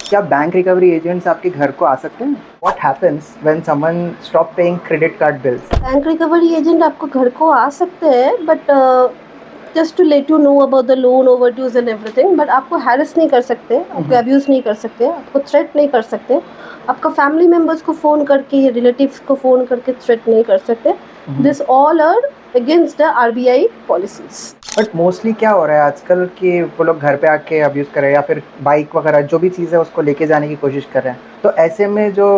क्या bank recovery agents आपके घर को आ सकते हैं? What happens when someone stop paying credit card bills? Bank recovery agent आपको घर को आ सकते हैं, but just to let you know about the loan overdues and everything. But आपको हैरेस नहीं कर सकते, आपको अब्यूज़ नहीं कर सकते, आपको थ्रेट नहीं कर सकते, आपका फैमिली मेम्बर्स को फ़ोन करके या रिलेटिव्स को फ़ोन करके थ्रेट नहीं कर सकते। This all are against the RBI policies. But mostly क्या हो रहा है आजकल कि वो लोग घर पे आके अब्यूज़ कर रहे हैं या फिर बाइक वगैरह जो भी चीज़ है उसको लेके जाने की कोशिश कर रहे हैं। तो ऐसे में जो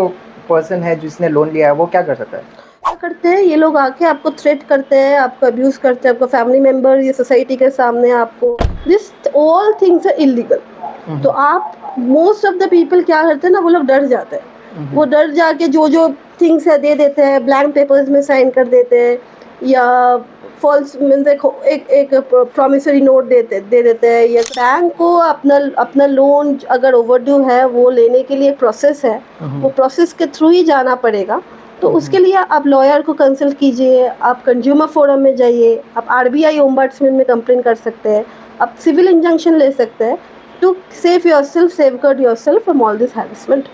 पर्सन है जिसने लोन लिया है वो क्या कर सकता है? क्या करते हैं ये लोग, आके आपको थ्रेट करते हैं, आपको अब्यूज़ करते हैं, आपको फैमिली मेम्बर या सोसाइटी के सामने आपको, this all things are illegal. तो आप मोस्ट ऑफ द पीपल क्या करते हैं ना, वो लोग डर जाते हैं। वो डर जाके जो जो थिंग्स है दे देते हैं, ब्लैंक पेपर्स में साइन कर देते हैं, या फॉल्स मीन्स एक प्रॉमिसरी नोट दे देते हैं। या बैंक को अपना अपना लोन अगर ओवरड्यू है वो लेने के लिए प्रोसेस है, वो प्रोसेस के थ्रू ही जाना पड़ेगा। तो उसके लिए आप लॉयर को कंसल्ट कीजिए, आप कंज्यूमर फोरम में जाइए, आप आरबीआई ओम्बड्समैन में कंप्लेन कर सकते हैं, आप सिविल इंजंक्शन ले सकते हैं to save yourself, safeguard yourself from all this harassment.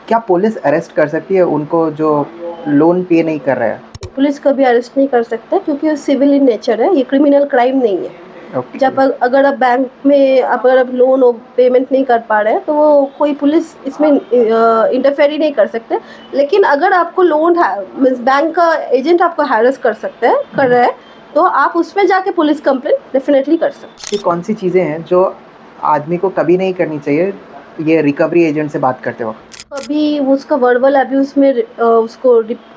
क्या पुलिस अरेस्ट कर सकती है उनको जो लोन पे नहीं कर रहा है? पुलिस कभी अरेस्ट नहीं कर सकते क्योंकि ये सिविल इन नेचर है, ये क्रिमिनल क्राइम नहीं है। ओके। जब अगर आप बैंक में अगर आप लोन पेमेंट नहीं कर पा रहे हैं तो वो कोई पुलिस इसमें इंटरफेयर ही नहीं कर सकते। लेकिन अगर आपको लोन मीन्स बैंक का एजेंट आपको हैरेस कर सकते हैं, कर रहे हैं, तो आप उसमें जाके पुलिस कंप्लेंट डेफिनेटली कर सकते ये कौन सी चीज़ें हैं जो आदमी को कभी नहीं करनी चाहिए ये रिकवरी एजेंट से बात करते वक्त? हैं। कभी उसका वर्बल अब्यूज़ में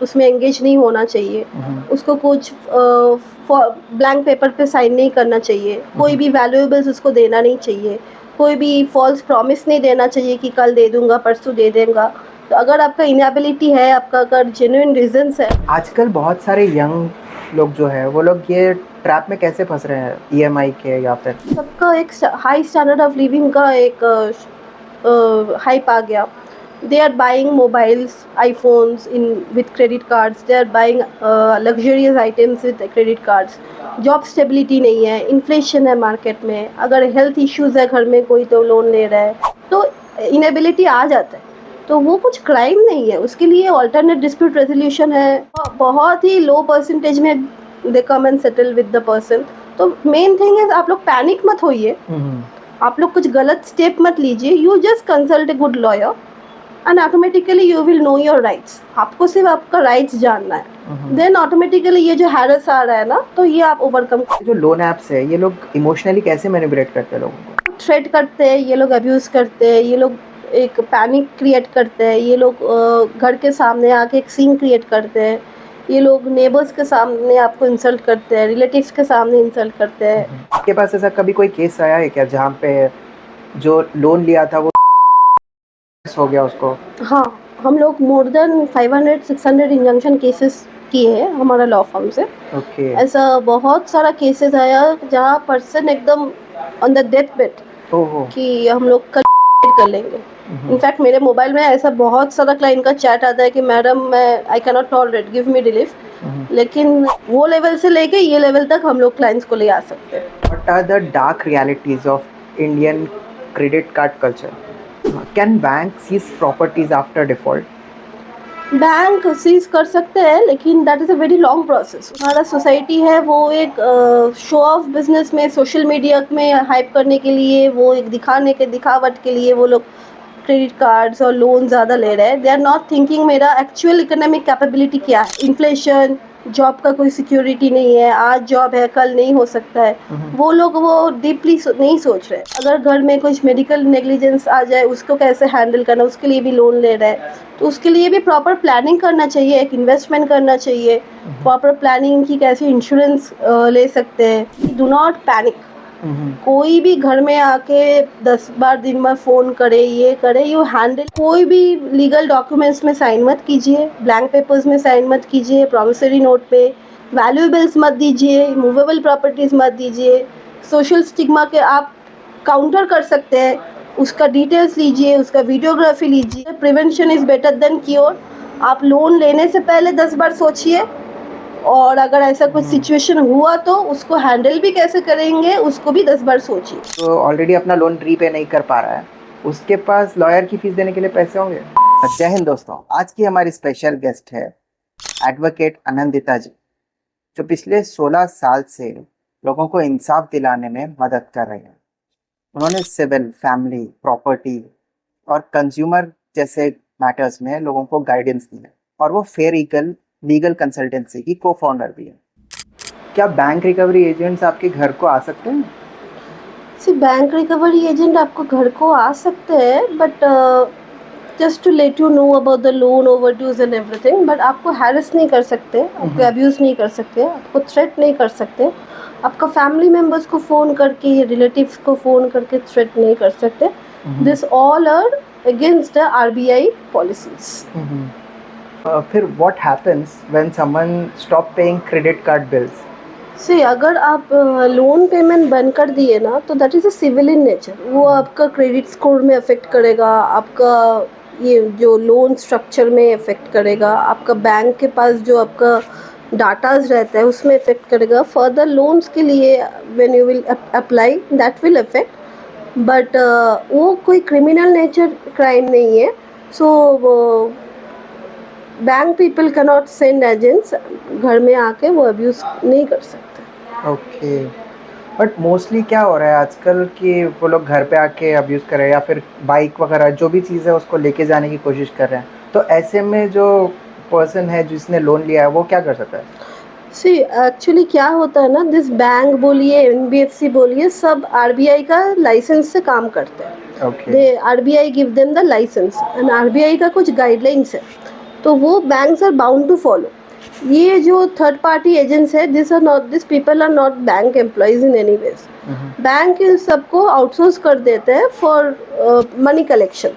उसमें एंगेज नहीं होना चाहिए। उसको कुछ ब्लैंक पेपर पे साइन नहीं करना चाहिए, कोई भी वैल्यूएबल्स उसको देना नहीं चाहिए, कोई भी फॉल्स प्रॉमिस नहीं देना चाहिए कि कल दे दूंगा, परसों दे देंगा। तो अगर आपका इनएबिलिटी है, आपका अगर जेन्युइन रीजंस है। आजकल बहुत सारे यंग लोग जो है वो लोग ये ट्रैप में कैसे फंस रहे हैं ईएमआई के या फिर सबका एक हाई स्टैंडर्ड ऑफ लिविंग का एक हाइप आ गया। They are buying mobiles, iPhones with credit cards. They are buying luxurious items with credit cards. Job stability नहीं है, इन्फ्लेशन है मार्केट में, अगर हेल्थ इश्यूज़ है घर में कोई तो लोन ले रहा है, तो इनेबिलिटी आ जाता है। तो वो कुछ क्राइम नहीं है, उसके लिए ऑल्टरनेट डिस्प्यूट रेजोल्यूशन है। बहुत ही लो परसेंटेज में they come and settle with the person. तो मेन थिंग है आप लोग पैनिक मत होइए, आप लोग कुछ गलत स्टेप मत लीजिए। You just consult a good lawyer and automatically you will know your rights. आपको सिर्फ आपका राइट्स जानना है, देन ऑटोमेटिकली ये जो हैरेस आ रहा है ना, तो ये आप ओवरकम। जो लोन ऐप्स है ये लोग इमोशनली कैसे मैनिपुलेट करते हैं लोगों को? थ्रेट करते हैं ये लोग, अब्यूज़ करते हैं ये लोग, एक पैनिक क्रिएट करते हैं ये लोग, घर के सामने आके एक सीन क्रिएट करते हैं ये लोग, नेबर्स के सामने आपको इंसल्ट करते हैं, रिलेटिव्स के सामने इंसल्ट करते हैं। आपके पास ऐसा कभी कोई केस आया है क्या जहाँ पे जो लोन लिया था वो हो गया उसको? हाँ, हम लोग मोर देन 500-600 इंजंक्शन केसेस किए हैं हमारा लॉ फर्म से। ओके। ऐसा बहुत सारा केसेस आया जहाँ पर्सन एकदम ऑन द डेथ बेड ओहो। कि हम लोग कल कर लेंगे। इनफैक्ट मेरे मोबाइल में ऐसा बहुत सारा क्लाइंट का चैट आता है कि मैडम मैं I can not tolerate, give me relief. लेकिन वो लेवल से लेके ये लेवल तक हम लोग क्लाइंट्स को ले आ सकते हैं। What are the dark realities of Indian credit card culture? Can bank seize properties after default? Bank seize कर सकते हैं लेकिन that is a very long process. हमारा सोसाइटी है वो एक शो ऑफ बिजनेस में, सोशल मीडिया में हाइप करने के लिए, वो एक दिखावट के लिए वो लोग क्रेडिट कार्ड्स और लोन ज़्यादा ले रहे हैं। दे आर नॉट थिंकिंग मेरा एक्चुअल इकोनॉमिक कैपेबिलिटी क्या है। इन्फ्लेशन, जॉब का कोई सिक्योरिटी नहीं है, आज जॉब है कल नहीं हो सकता है। वो लोग वो डीपली नहीं सोच रहे। अगर घर में कुछ मेडिकल नेग्लिजेंस आ जाए उसको कैसे हैंडल करना, उसके लिए भी लोन ले रहे हैं। तो उसके लिए भी प्रॉपर प्लानिंग करना चाहिए, एक इन्वेस्टमेंट करना चाहिए, प्रॉपर प्लानिंग की कैसे इंश्योरेंस ले सकते हैं। Do not panic. कोई भी घर में आके 10 बार दिन में फ़ोन करे, ये करे, यू हैंडल। कोई भी लीगल डॉक्यूमेंट्स में साइन मत कीजिए, ब्लैंक पेपर्स में साइन मत कीजिए, प्रॉमिसरी नोट पे वैल्यूएबल्स मत दीजिए, मूवेबल प्रॉपर्टीज़ मत दीजिए। सोशल स्टिग्मा के आप काउंटर कर सकते हैं, उसका डिटेल्स लीजिए, उसका वीडियोग्राफी लीजिए। Prevention is better than cure. आप लोन लेने से पहले 10 बार सोचिए, और अगर ऐसा कुछ सिचुएशन हुआ तो उसको हैंडल भी कैसे करेंगे उसको भी 10 बार सोचिए। तो ऑलरेडी अपना लोन रीपे नहीं कर पा रहा है उसके पास लॉयर की फीस देने के लिए पैसे होंगे। जय हिंद दोस्तों, आज की हमारी स्पेशल गेस्ट है एडवोकेट आनंदिता जी, जो पिछले 16 साल से लोगों को इंसाफ दिलाने में मदद कर रहे हैं। उन्होंने सिविल, फैमिली, प्रॉपर्टी और कंज्यूमर जैसे मैटर्स में लोगों को गाइडेंस दी है, और वो फेयर ईगल लीगल कंसल्टेंसी की को फाउंडर भी है। क्या बैंक रिकवरी एजेंट्स आपके घर को आ सकते हैं? बैंक रिकवरी एजेंट आपको घर को आ सकते हैं, but just to let you know about the loan overdues and everything. But आपको हैरेस नहीं कर सकते, आपको अब्यूज़ नहीं कर सकते, आपको थ्रेट नहीं कर सकते, आपका फैमिली मेम्बर्स को फ़ोन करके या रिलेटिव्स को फ़ोन करके थ्रेट नहीं कर सकते। This all are against the RBI policies. फिर what happens when someone stop paying credit card bills? से अगर आप लोन पेमेंट बंद कर दिए ना, तो that is a civil in nature. वो आपका क्रेडिट स्कोर में अफेक्ट करेगा, आपका ये जो लोन स्ट्रक्चर में अफेक्ट करेगा, आपका बैंक के पास जो आपका डाटाज रहता है उसमें अफेक्ट करेगा। फर्दर लोन्स के लिए when you will apply that will affect, but वो कोई क्रिमिनल नेचर क्राइम नहीं है। So bank people cannot send agents घर में आके वो अब्यूज़ नहीं कर सकते। ओके, बट मोस्टली क्या हो रहा है आजकल कि वो लोग घर पे आके अब्यूज़ कर रहे हैं, या फिर बाइक वगैरह जो भी चीज़ है उसको लेके जाने की कोशिश कर रहे हैं। तो ऐसे में जो पर्सन है जिसने लोन लिया है वो क्या कर सकता है? सी एक्चुअली क्या होता है ना, दिस बैंक बोलिए, NBFC बोलिए, सब RBI का लाइसेंस से काम करते हैं। Okay. They RBI give them the licence and RBI का कुछ गाइडलाइंस है, तो वो banks are bound to follow. ये जो थर्ड पार्टी एजेंट्स है, this people are not bank employees in any ways. Bank इन सबको आउटसोर्स कर देते हैं फॉर मनी कलेक्शन।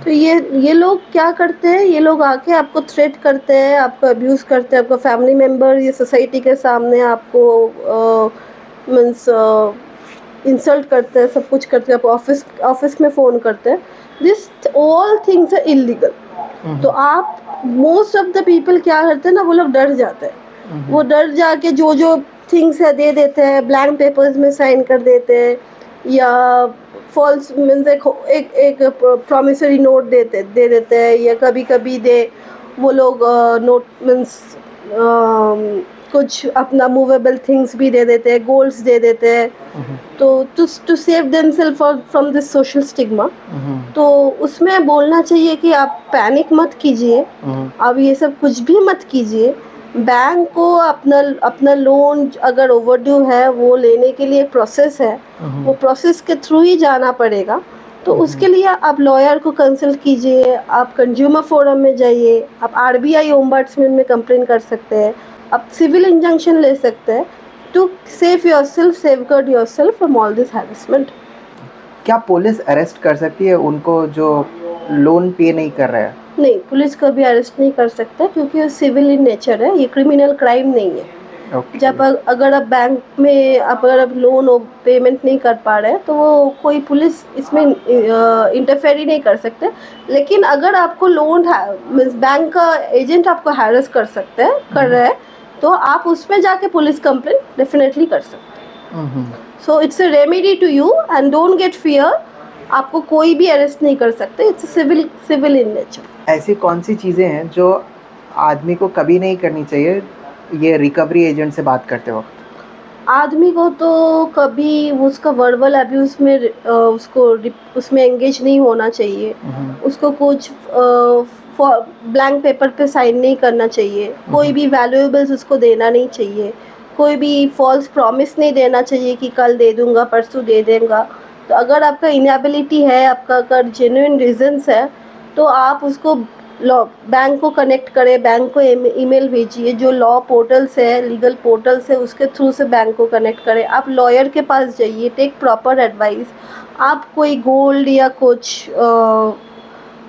तो ये लोग क्या करते हैं, ये लोग आके आपको थ्रेट करते हैं, आपको अब्यूज़ करते हैं, आपका फैमिली मेम्बर ये सोसाइटी के सामने आपको मीन्स इंसल्ट करते हैं, सब कुछ करते हैं, आपको ऑफिस में फ़ोन करते हैं। This all things are illegal. तो आप मोस्ट ऑफ द पीपल क्या करते हैं ना, वो लोग डर जाते हैं। वो डर जाके जो जो थिंग्स है दे देते हैं, ब्लैंक पेपर्स में साइन कर देते हैं, या फॉल्स मीन्स एक प्रॉमिसरी नोट दे देते हैं, या कभी कभी वो लोग नोट मीन्स कुछ अपना मूवेबल थिंग्स भी दे देते हैं, गोल्ड्स दे देते हैं, तो to save themselves from this social stigma. तो उसमें बोलना चाहिए कि आप पैनिक मत कीजिए, आप ये सब कुछ भी मत कीजिए। बैंक को अपना लोन अगर ओवरड्यू है वो लेने के लिए प्रोसेस है, वो प्रोसेस के थ्रू ही जाना पड़ेगा। तो उसके लिए आप लॉयर को कंसल्ट कीजिए, आप कंज्यूमर फोरम में जाइए, आप RBI ओम्बड्समैन में कंप्लेन कर सकते हैं, आप सिविल इंजंक्शन ले सकते हैं to save yourself, safeguard yourself from all this harassment. क्या पुलिस अरेस्ट कर सकती है उनको जो लोन पे नहीं कर रहा है? नहीं, पुलिस कभी अरेस्ट नहीं कर सकता, क्योंकि ये सिविल इन नेचर है, ये क्रिमिनल क्राइम नहीं है। ओके। जब अगर आप बैंक में अगर आप लोन पेमेंट नहीं कर पा रहे हैं, तो वो कोई पुलिस इसमें इंटरफेयर ही नहीं कर सकते। लेकिन अगर आपको लोन मीन्स बैंक का एजेंट आपको हैरेस कर सकते हैं, कर रहे हैं, तो आप उसमें जाके पुलिस कंप्लेंट डेफिनेटली कर सकते हैं। So it's a remedy to you and don't get fear. आपको कोई भी अरेस्ट नहीं कर सकते, इट्स सिविल इन नेचर। ऐसी कौन सी चीज़ें हैं जो आदमी को कभी नहीं करनी चाहिए ये रिकवरी एजेंट से बात करते वक्त? आदमी को तो कभी उसका वर्बल अब्यूज़ में उसमें एंगेज नहीं होना चाहिए। उसको कुछ ब्लैंक पेपर पे साइन नहीं करना चाहिए, कोई भी वैल्यूएबल्स उसको देना नहीं चाहिए, कोई भी फॉल्स प्रॉमिस नहीं देना चाहिए कि कल दे दूंगा, परसों दे देंगा। तो अगर आपका इनएबिलिटी है, आपका अगर जेन्युइन रीजंस है, तो आप उसको बैंक को कनेक्ट करें, बैंक को ईमेल भेजिए, जो लॉ पोर्टल्स है, लीगल पोर्टल्स है, उसके थ्रू से बैंक को कनेक्ट करें। आप लॉयर के पास जाइए, टेक प्रॉपर एडवाइस। आप कोई गोल्ड या कुछ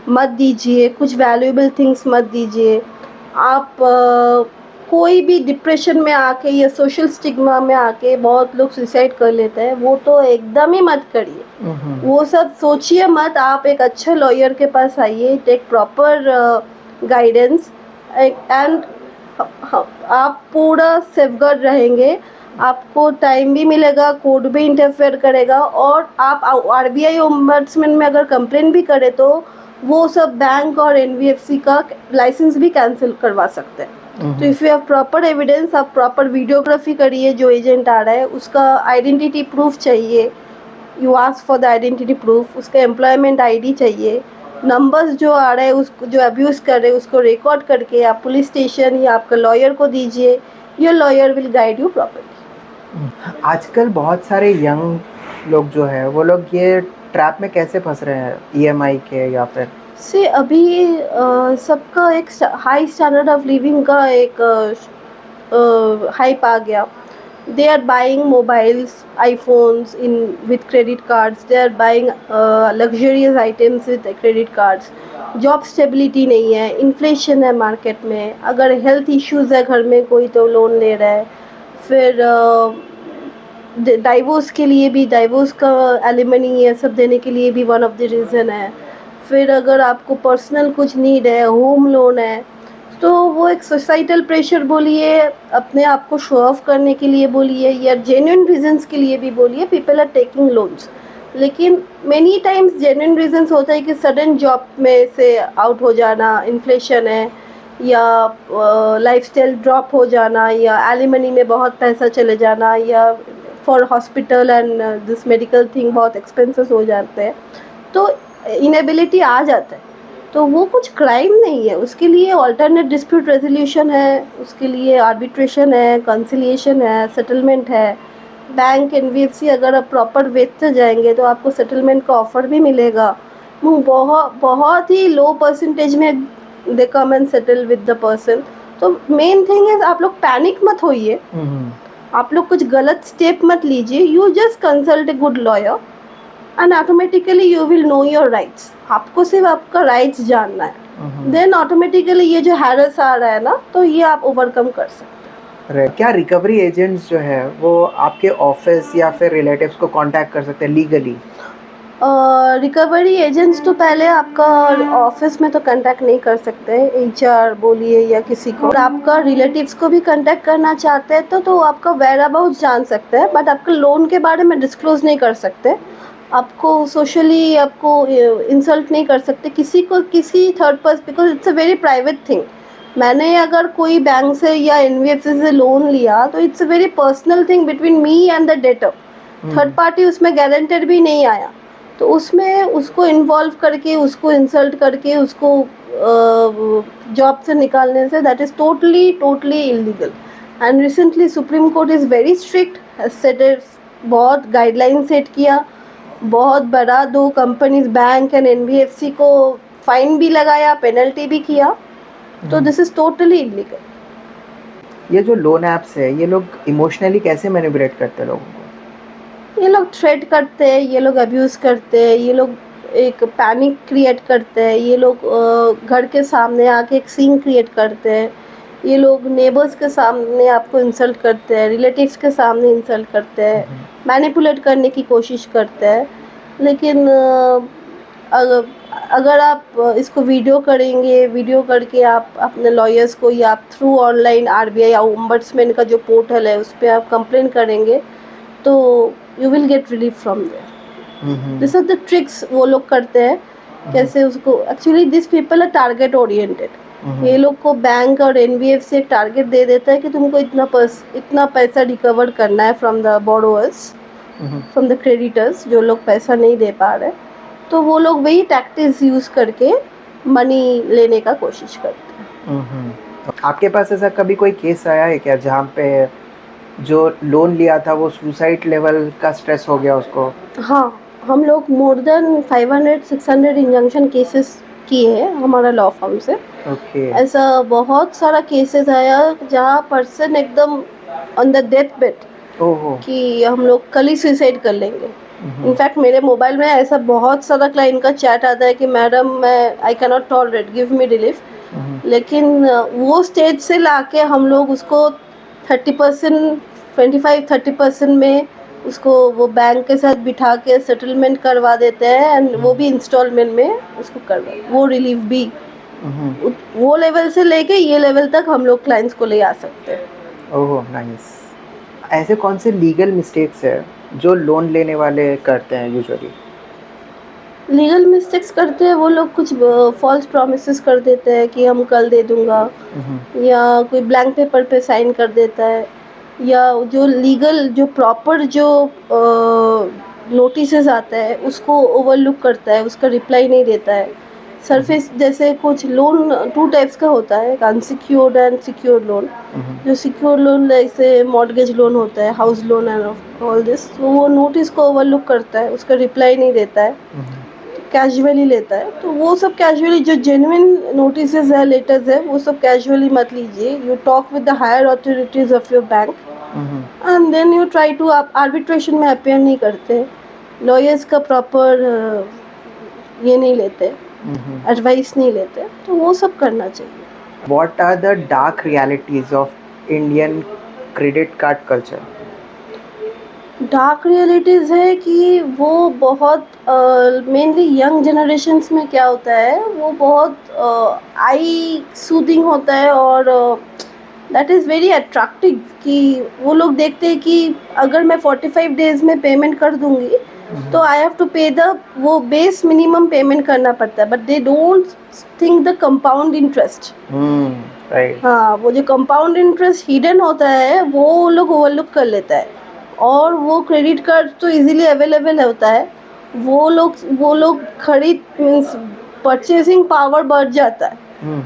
मत दीजिए, कुछ वैल्यूएबल थिंग्स मत दीजिए। आप कोई भी डिप्रेशन में आके या सोशल स्टिग्मा में आके बहुत लोग सुसाइड कर लेते हैं, वो तो एकदम ही मत करिए। वो सब सोचिए मत। आप एक अच्छे लॉयर के पास आइए, टेक प्रॉपर गाइडेंस, एंड आप पूरा सेफगार्ड रहेंगे। आपको टाइम भी मिलेगा, कोर्ट भी इंटरफेयर करेगा, और आप आरबीआई ओम्बड्समैन में अगर कंप्लेन भी करें तो वो सब बैंक और एनबीएफसी का लाइसेंस भी कैंसिल करवा सकते हैं। तो if you have proper evidence, आप प्रॉपर वीडियोग्राफी करिए, जो एजेंट आ रहा है उसका आइडेंटिटी प्रूफ चाहिए, you ask for the identity proof, उसका एम्प्लॉयमेंट आईडी चाहिए, नंबर्स जो आ रहा है उसको, जो अब्यूज़ कर रहे हैं उसको रिकॉर्ड करके आप पुलिस स्टेशन या आपका लॉयर को दीजिए, your lawyer will guide you properly. आजकल बहुत सारे यंग लोग जो है वो लोग ये ट्रैप में कैसे फंस रहे हैं, ईएमआई के या फिर से अभी सबका एक हाई स्टैंडर्ड ऑफ लिविंग का एक हाइप आ गया। They are buying mobiles, iPhones in with credit cards, they are buying luxurious items with credit cards. Job stability नहीं है, इन्फ्लेशन है मार्केट में, अगर हेल्थ इश्यूज़ है घर में कोई तो लोन ले रहा है। फिर डाइवोर्स के लिए भी, डाइवोर्स का एलिमनी ये सब देने के लिए भी वन ऑफ द रीज़न है। फिर अगर आपको पर्सनल कुछ नीड है, होम लोन है, तो वो एक सोसाइटल प्रेशर बोलिए, अपने आप को शो ऑफ करने के लिए बोलिए, या जेन्युइन रीजंस के लिए भी बोलिए, पीपल आर टेकिंग लोन्स। लेकिन मेनी टाइम्स जेन्युइन रीजंस होता है कि सडन जॉब में से आउट हो जाना, इन्फ्लेशन है, या लाइफस्टाइल ड्रॉप हो जाना, या एलिमनी में बहुत पैसा चले जाना, या for hospital and this medical thing बहुत एक्सपेंसेस हो जाते हैं, तो इनेबिलिटी आ जाता है। तो वो कुछ क्राइम नहीं है, उसके लिए अल्टरनेट डिस्प्यूट रेजोल्यूशन है, उसके लिए आर्बिट्रेशन है, कंसिलिएशन है, सेटलमेंट है। बैंक, एनबीएफसी अगर आप प्रॉपर वे से जाएंगे तो आपको सेटलमेंट का ऑफर भी मिलेगा। बहुत बहुत ही लो परसेंटेज में they come and settle with the person. तो मेन थिंग है, आप लोग पैनिक मत होइए, आप लोग कुछ गलत स्टेप मत लीजिए, you just consult a good lawyer and automatically you will know your rights. आपको सिर्फ आपका राइट्स जानना है, देन ऑटोमेटिकली ये जो हैरस आ रहा है ना, तो ये आप ओवरकम कर सकते हैं। क्या रिकवरी एजेंट्स जो है वो आपके ऑफिस या फिर रिलेटिव्स को कांटेक्ट कर सकते हैं लीगली? रिकवरी एजेंट्स तो पहले आपका ऑफिस में तो कांटेक्ट नहीं कर सकते, एचआर बोलिए या किसी को। और आपका रिलेटिव्स को भी कांटेक्ट करना चाहते हैं तो आपका वेयर अबाउट जान सकते हैं, बट आपका लोन के बारे में डिस्क्लोज नहीं कर सकते। आपको सोशली आपको इंसल्ट नहीं कर सकते किसी को, किसी third person, because it's a very private thing. मैंने अगर कोई बैंक से या एनबीएफसी से लोन लिया तो it's a very personal thing between me and the debtor. Third party उसमें गारंटर भी नहीं आया, तो उसमें उसको इन्वॉल्व करके, उसको इंसल्ट करके, उसको जॉब से निकालने से, that is totally totally illegal. And recently supreme court is very strict, set, बहुत गाइडलाइन सेट किया, बहुत बड़ा, 2 कंपनीज बैंक एंड एनबीएफसी को फाइन भी लगाया, पेनल्टी भी किया। तो दिस इज़ टोटली इलीगल। ये जो लोन ऐप्स है, ये लोग इमोशनली कैसे मैनिपुलेट करते हैं लोगों को? ये लोग थ्रेट करते हैं, ये लोग अब्यूज़ करते हैं, ये लोग एक पैनिक क्रिएट करते हैं, ये लोग घर के सामने आके एक सीन क्रिएट करते हैं, ये लोग नेबर्स के सामने आपको इंसल्ट करते हैं, रिलेटिव्स के सामने इंसल्ट करते हैं, मैनिपुलेट करने की कोशिश करते हैं। लेकिन अगर आप इसको वीडियो करेंगे, वीडियो करके आप अपने लॉयर्स को, या आप थ्रू ऑनलाइन आरबीआई या ओम्बड्समैन का जो पोर्टल है उस पर आप कंप्लेन करेंगे, तो you will get relief from there. This are the tricks वो लोग करते हैं, कैसे उसको, actually this people are target oriented. ये लोग को बैंक और एनबीएफसी एक टारगेट दे देता है कि तुमको इतना पैसा रिकवर करना है from the borrowers, from the creditors, जो लोग पैसा नहीं दे पा रहे। तो वो लोग वही टैक्टिक्स यूज़ करके मनी लेने का कोशिश करते हैं। आपके पास ऐसा कभी कोई केस आया है क्या जहाँ पे जो लोन लिया था वो सुसाइड लेवल का स्ट्रेस हो गया उसको? हाँ, हम लोग मोर देन 500-600 इंजंक्शन केसेस किए हैं हमारा लॉ फर्म से। ओके। ऐसा बहुत सारा केसेस आया जहाँ पर्सन एकदम ऑन द डेथ बेड ओहो। कि हम लोग कल ही सुसाइड कर लेंगे। इनफैक्ट मेरे मोबाइल में ऐसा बहुत सारा क्लाइंट का चैट आता है कि मैडम मैं I can not tolerate, give me relief. लेकिन वो स्टेज से लाके हम लोग उसको 30%, 25-30% में उसको वो बैंक के साथ बिठा के सेटलमेंट करवा देते हैं, एंड वो भी इंस्टॉलमेंट में उसको करवा, वो रिलीफ भी वो लेवल से लेके ये लेवल तक हम लोग क्लाइंट्स को ले आ सकते हैं। Oh nice. ऐसे कौन से लीगल मिस्टेक्स है जो लोन लेने वाले करते हैं यूजुअली? लीगल मिस्टेक्स करते हैं वो लोग, कुछ फॉल्स प्रॉमिसेस कर देते हैं कि हम कल दे दूंगा, या कोई ब्लैंक पेपर पे साइन कर देता है, या जो लीगल जो प्रॉपर जो नोटिसेस आता है उसको ओवरलुक करता है, उसका रिप्लाई नहीं देता है। सरफेस जैसे कुछ लोन टू टाइप्स का होता है, एक अनसिक्योर्ड एंड सिक्योर्ड लोन। जो सिक्योर लोन जैसे मॉर्गेज लोन होता है, house loan and all this, तो वो नोटिस को ओवरलुक करता है, उसका रिप्लाई नहीं देता है, कैजुअली लेता है। तो वो सब कैजुअली, जो जेन्युइन नोटिसेस है, लेटर्स है, वो सब कैजुअली मत लीजिए। You talk with the higher authorities of your bank and then you try to, आप आर्बिट्रेशन में अपेयर नहीं करते, लॉयर्स का प्रॉपर ये नहीं लेते, एडवाइस नहीं लेते, तो वो सब करना चाहिए। What are the dark realities of Indian credit card culture? Dark realities है कि वो बहुत मेनली यंग जनरेशन्स में क्या होता है, वो बहुत आई सूदिंग होता है, और दैट इज़ वेरी अट्रैक्टिव कि वो लोग देखते हैं कि अगर मैं 45 डेज़ में पेमेंट कर दूंगी तो आई हैव टू पे द, वो बेस मिनिमम पेमेंट करना पड़ता है, but they don't think the compound interest. Right. हाँ, वो जो कंपाउंड इंटरेस्ट हिडन होता है वो लोग ओवरलुक कर लेता है, और वो क्रेडिट कार्ड तो इजीली अवेलेबल होता है, वो लोग खरीद, मीन्स परचेसिंग पावर बढ़ जाता है,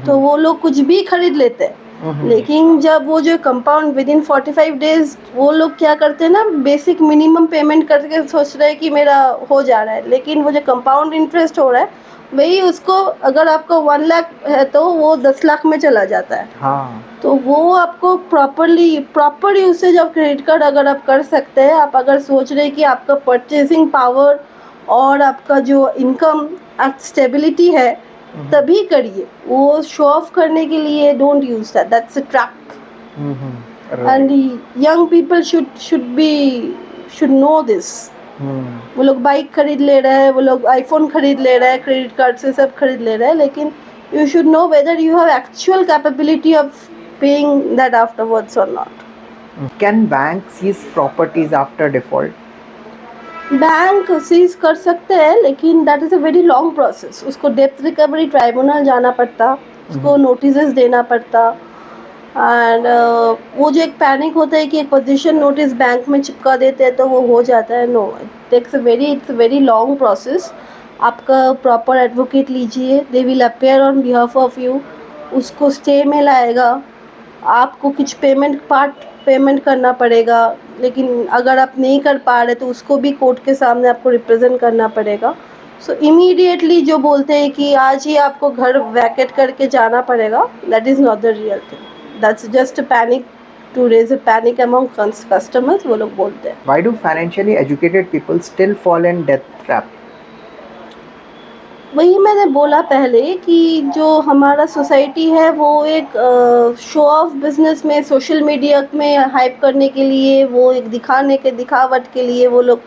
तो वो लोग कुछ भी खरीद लेते हैं। लेकिन जब वो जो कंपाउंड विद इन 45 डेज, वो लोग क्या करते हैं ना, बेसिक मिनिमम पेमेंट करके सोच रहे हैं कि मेरा हो जा रहा है, लेकिन वो जो कंपाउंड इंटरेस्ट हो रहा है वही उसको, अगर आपका 1 लाख है तो वो 10 लाख में चला जाता है। हाँ। तो वो आपको proper usage of credit card अगर आप कर सकते हैं, आप अगर सोच रहे हैं कि आपका परचेसिंग पावर और आपका जो इनकम स्टेबिलिटी है, तभी करिए। वो शो ऑफ करने के लिए don't use that, that's a trap. And young people should know this. वो लोग बाइक खरीद ले रहे हैं, वो लोग आईफोन खरीद ले रहे हैं, क्रेडिट कार्ड से सब खरीद ले रहे हैं, लेकिन you should know whether you have actual capability of paying that afterwards or not. Can bank seize properties after default? Bank seize कर सकते हैं, लेकिन that is a very long process. उसको डेप्थ रिकवरी ट्राइब्यूनल जाना पड़ता, उसको नोटिस देना पड़ता, एंड वो जो एक पैनिक होता है कि एक पोजीशन नोटिस बैंक में चिपका देते हैं तो वो हो जाता है, no, it's a very long process. आपका प्रॉपर एडवोकेट लीजिए, they will appear on behalf of you, उसको स्टे में लाएगा, आपको कुछ पेमेंट करना पड़ेगा, लेकिन अगर आप नहीं कर पा रहे तो उसको भी कोर्ट के सामने आपको रिप्रेजेंट करना पड़ेगा। सो इमीडिएटली जो बोलते हैं कि आज ही आपको घर वैकेट करके जाना पड़ेगा, that is not the real thing, that's just a panic to raise a panic among customers, वो लोग बोलते हैं। Why do financially educated people still fall in debt trap? वही मैंने बोला पहले कि जो हमारा सोसाइटी है वो एक शो ऑफ बिजनेस में, सोशल मीडिया में हाइप करने के लिए, वो एक दिखावट के लिए वो लोग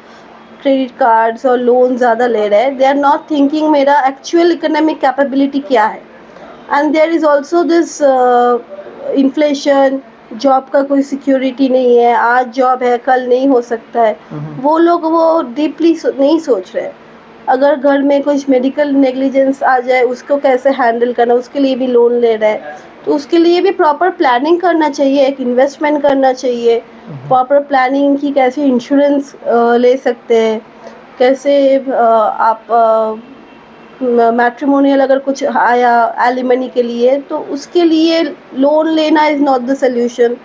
क्रेडिट कार्ड्स और लोन ज़्यादा ले रहे हैं। दे आर नॉट थिंकिंग मेरा एक्चुअल इकोनॉमिक कैपेबिलिटी क्या है, and there is also this inflation, job का कोई सिक्योरिटी नहीं है, आज जॉब है कल नहीं हो सकता है। वो लोग वो डीपली नहीं सोच रहे। अगर घर में कुछ मेडिकल नेग्लिजेंस आ जाए उसको कैसे हैंडल करना, उसके लिए भी लोन ले रहे हैं, तो उसके लिए भी प्रॉपर प्लानिंग करना चाहिए, एक इन्वेस्टमेंट करना चाहिए, प्रॉपर प्लानिंग की कैसे इंश्योरेंस ले सकते हैं, कैसे आप मैट्रिमोनियल अगर कुछ आया एलिमनी के लिए तो उसके लिए लोन लेना is not the solution.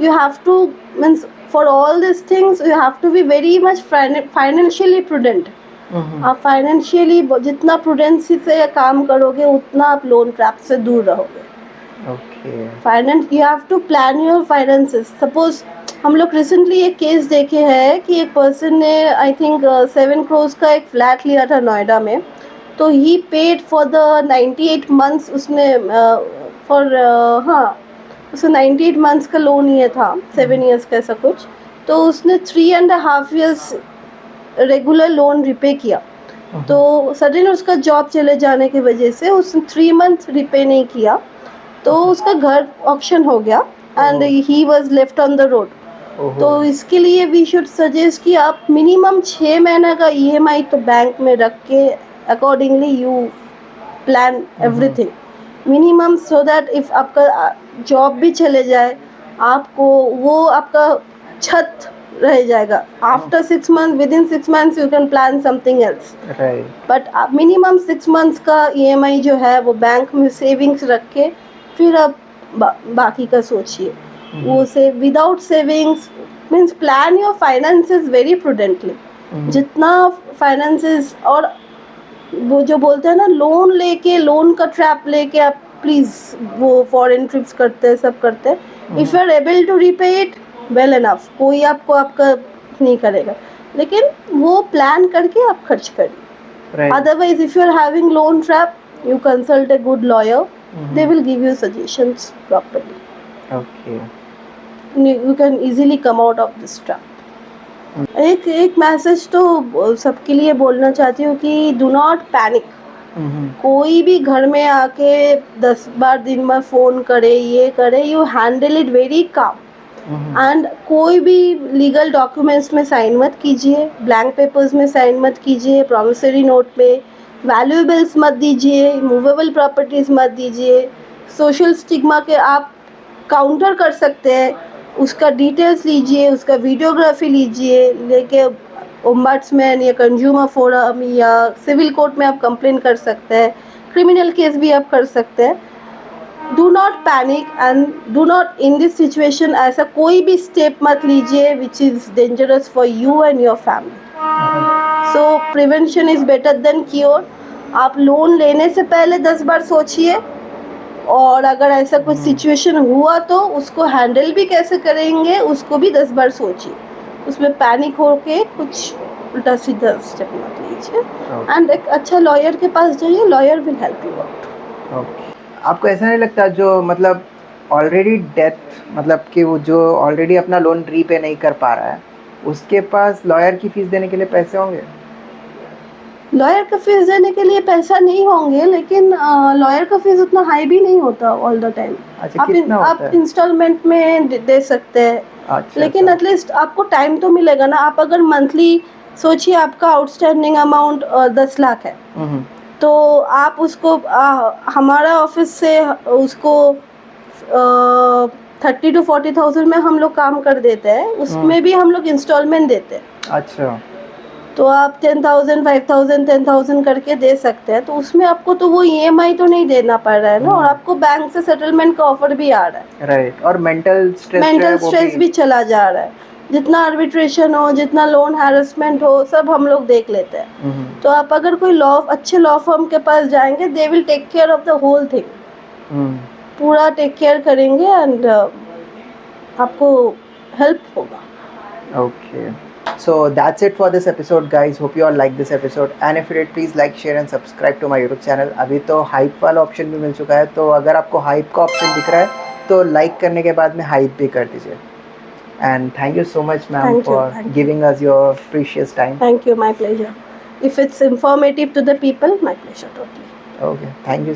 You have to, means for all this things you have to be very much financially prudent. आप फाइनेंशियली जितना प्रूडेंसी से काम करोगे उतना आप लोन ट्रैप से दूर रहोगे। Finance, you have to plan your finances. Suppose हम लोग रिसेंटली एक केस देखे हैं कि एक पर्सन ने आई थिंक 7 करोड़ का एक फ्लैट लिया था नोएडा में, तो ही पेड फॉर द 98 मंथ्स, उसने उसने 98 मंथ्स का लोन लिया था, 7 ईयर्स का ऐसा कुछ, तो उसने 3.5 ईयर्स रेगुलर लोन रिपे किया। तो सडन उसका जॉब चले जाने की वजह से उसने 3 मंथ रिपे नहीं किया, तो उसका घर ऑक्शन हो गया and he was left on the road. ओहो। तो इसके लिए वी शुड सजेस्ट कि आप मिनिमम 6 महीने का ईएमआई तो बैंक में रख के accordingly you plan everything minimum, so that if आपका जॉब भी चले जाए आपको वो आपका छत रह जाएगा. After 6 month, with in 6 months you can plan something else. Right. But minimum 6 months का ईएमआई जो है वो बैंक में सेविंग्स रख के फिर आप बाकी का सोचिए. वो से without savings means plan your finances very prudently. जितना फाइनेंसेस, और वो जो बोलते हैं ना लोन लेके, लोन का ट्रैप लेके आप प्लीज़ वो फॉरेन ट्रिप्स करते हैं, सब करते हैं. If you are able to repay it well enough, कोई आपको आपका नहीं करेगा, लेकिन वो प्लान करके आप खर्च करिए. Right. Otherwise, if you are having loan trap, you consult a good lawyer. They will give you suggestions properly. Okay. You can easily come out of this trap. एक मैसेज तो सबके लिए बोलना चाहती हूँ कि do not panic. कोई भी घर में आके 10 बार दिन में फ़ोन करे, ये करे, you handle it very calm. And कोई भी लीगल डॉक्यूमेंट्स में साइन मत कीजिए, ब्लैंक पेपर्स में साइन मत कीजिए, प्रॉमिसरी नोट में वैल्यूएबल्स मत दीजिए, मूवेबल प्रॉपर्टीज़ मत दीजिए. सोशल स्टिग्मा के आप काउंटर कर सकते हैं, उसका डिटेल्स लीजिए, उसका वीडियोग्राफी लीजिए, लेके ओम्बड्समैन या कंज्यूमर फोरम या सिविल कोर्ट में आप कंप्लेन कर सकते हैं, क्रिमिनल केस भी आप कर सकते हैं. Do not panic and do not in this situation ऐसा कोई भी स्टेप मत लीजिए which is dangerous for you and your family. So prevention is better than cure. आप लोन लेने से पहले 10 बार सोचिए, और अगर ऐसा कुछ सिचुएशन हुआ तो उसको हैंडल भी कैसे करेंगे उसको भी 10 बार सोचिए. उसमें पैनिक होके कुछ उल्टा सीधा स्टेप मत लीजिए. एंड एक अच्छा लॉयर के पास जाइए, lawyer will help you out. Okay. आपको ऐसा नहीं लगता जो मतलब ऑलरेडी डेथ, मतलब कि वो जो ऑलरेडी अपना लोन रीपे नहीं कर पा रहा है उसके पास लॉयर की फीस देने के लिए पैसे होंगे? लॉयर का फीस देने के लिए पैसा नहीं होंगे, लेकिन लॉयर का फीस उतना हाई भी नहीं होता ऑल द टाइम. अच्छा, कितना होता आप है? इंस्टॉलमेंट में दे सकते हैं. अच्छा, लेकिन अच्छा. एटलीस्ट आपको टाइम तो मिलेगा ना. आप अगर मंथली सोचिए आपका आउटस्टैंडिंग अमाउंट 10 लाख है, तो आप उसको हमारा ऑफिस से उसको 30 to 40,000 में हम लोग काम कर देते हैं. उसमें भी हम लोग इंस्टॉलमेंट देते हैं. अच्छा. तो आप 10,000, 5,000, 10,000 करके दे सकते हैं. तो उसमें आपको तो वो ईएमआई तो नहीं देना पड़ रहा है ना, और आपको बैंक से सेटलमेंट का ऑफर भी आ रहा है. राइट. और मेंटल स्ट्रेस भी चला जा रहा है. जितना आर्बिट्रेशन हो, जितना लोन हैरेसमेंट हो, सब हम लोग देख लेते हैं. तो आप अगर कोई अच्छे लॉ फर्म के पास जाएंगे, they will take care of the whole thing. पूरा टेक केयर करेंगे एंड आपको हेल्प होगा. Okay. So that's it for this episode, guys. Hope you all like this episode. And if you did, please like, share and subscribe to my YouTube channel. अभी तो hype वाला option भी मिल चुका है, तो अगर आपको हाइप का ऑप्शन दिख रहा है तो लाइक करने के बाद में हाइप भी कर दीजिए. And thank you so much, ma'am, Thank you, for thank you. giving us your precious time. Thank you, my pleasure. If it's informative to the people, my pleasure totally. Okay, thank you.